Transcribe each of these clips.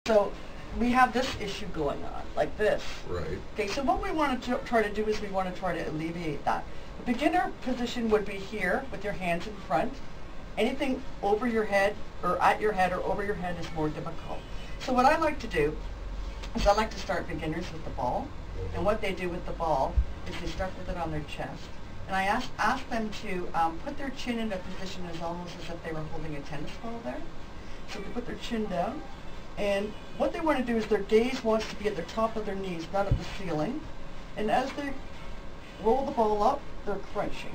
So we have this issue going on, like this. Right. Okay, so what we want to try to do is we want to try to alleviate that. The beginner position would be here with your hands in front. Anything over your head or at your head or over your head is more difficult. So what I like to do is I like to start beginners with the ball. And what they do with the ball is they start with it on their chest. And I ask them to put their chin in a position as almost as if they were holding a tennis ball there. So they put their chin down. And what they want to do is their gaze wants to be at the top of their knees, not at the ceiling. And as they roll the ball up, they're crunching.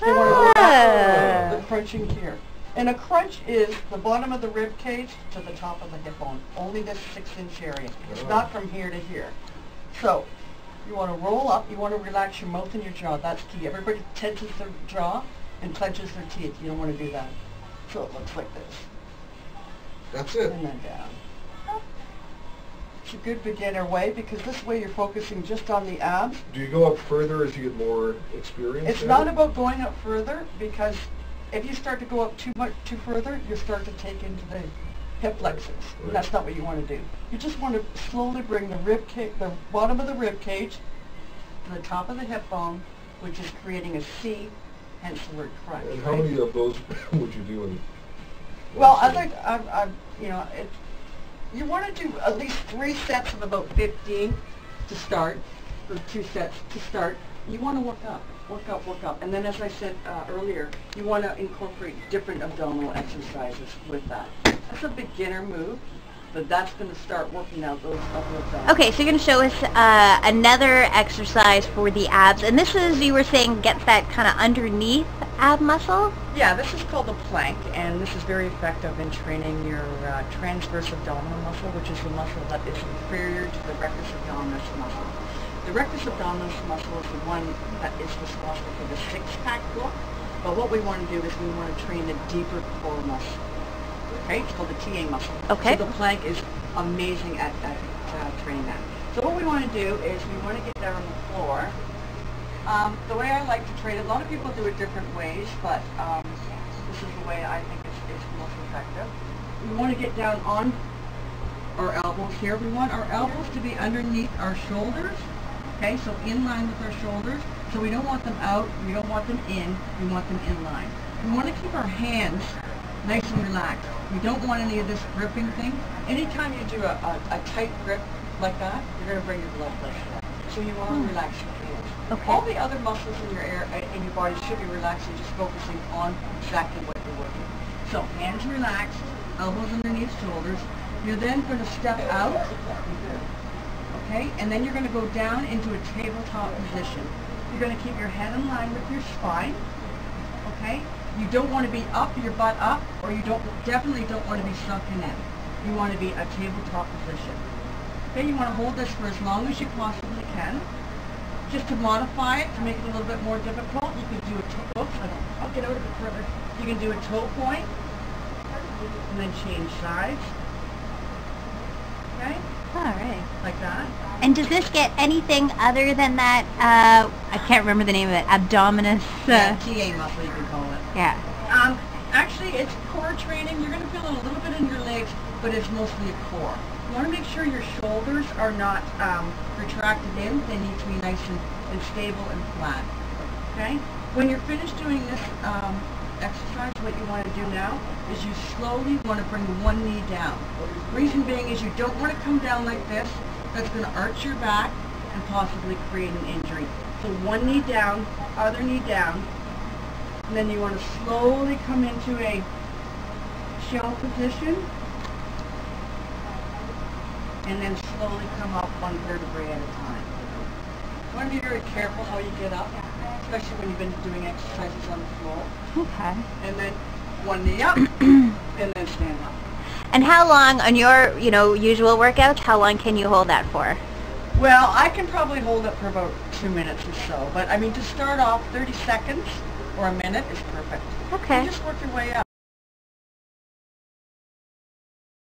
They want to roll up, they're crunching here. And a crunch is the bottom of the rib cage to the top of the hip bone, only this 6-inch area. It's not from here to here. So you want to roll up, you want to relax your mouth and your jaw. That's key. Everybody tenses their jaw and clenches their teeth. You don't want to do that. So it looks like this. That's it. And then down. It's a good beginner way because this way you're focusing just on the abs. Do you go up further as you get more experience? It's not about going up further because if you start to go up too further, you start to take into the hip flexors. Right. And that's not what you want to do. You just want to slowly bring the bottom of the rib cage to the top of the hip bone, which is creating a C, hence the word crunch. And how many of those would you do in? Well, you want to do at least 3 sets of about 15 to start, or 2 sets to start. You want to work up. And then as I said earlier, you want to incorporate different abdominal exercises with that. That's a beginner move, but that's going to start working out those upper abs. Okay, so you're going to show us another exercise for the abs, and this is, you were saying, gets that kind of underneath ab muscle? Yeah, this is called the plank, and this is very effective in training your transverse abdominal muscle, which is the muscle that is inferior to the rectus abdominis muscle. The rectus abdominis muscle is the one that is responsible for the six-pack look, but what we want to do is we want to train the deeper core muscle. Okay, it's called the TA muscle. Okay. So the plank is amazing at training that. So what we want to do is we want to get down on the floor. The way I like to train it, a lot of people do it different ways, but this is the way I think is most effective. We want to get down on our elbows here. We want our elbows to be underneath our shoulders, okay, so in line with our shoulders. So we don't want them out, we don't want them in, we want them in line. We want to keep our hands nice and relaxed. We don't want any of this gripping thing. Anytime you do a tight grip like that, you're going to bring your blood pressure up. So you want to relax your hands. Okay. All the other muscles in your body should be relaxed. You're just focusing on exactly what you're working. So hands relaxed, elbows underneath shoulders. You're then going to step out, okay, and then you're going to go down into a tabletop position. You're going to keep your head in line with your spine, okay? You don't want to be up, your butt up, or you definitely don't want to be sunken in. You want to be a tabletop position. Okay, you want to hold this for as long as you possibly can. Just to modify it, to make it a little bit more difficult, you can do a toe, I'll get out a bit further. You can do a toe point, and then change sides. Okay? Alright. Like that. And does this get anything other than that, I can't remember the name of it, abdominis? TA muscle you can call it. Yeah. Actually, it's core training. You're going to feel it a little bit in your legs, but it's mostly a core. You want to make sure your shoulders are not retracted in. They need to be nice and stable and flat. Okay? When you're finished doing this exercise, what you want to do now is you slowly want to bring one knee down. Reason being is you don't want to come down like this. That's going to arch your back and possibly create an injury. So one knee down, other knee down, and then you want to slowly come into a shell position, and then slowly come up one vertebrae at a time. You want to be very careful how you get up, especially when you've been doing exercises on the floor. Okay. And then one knee up, and then stand up. And how long, on your, usual workouts, how long can you hold that for? Well, I can probably hold it for about 2 minutes or so, but I mean, to start off, 30 seconds or a minute is perfect. Okay. You just work your way up.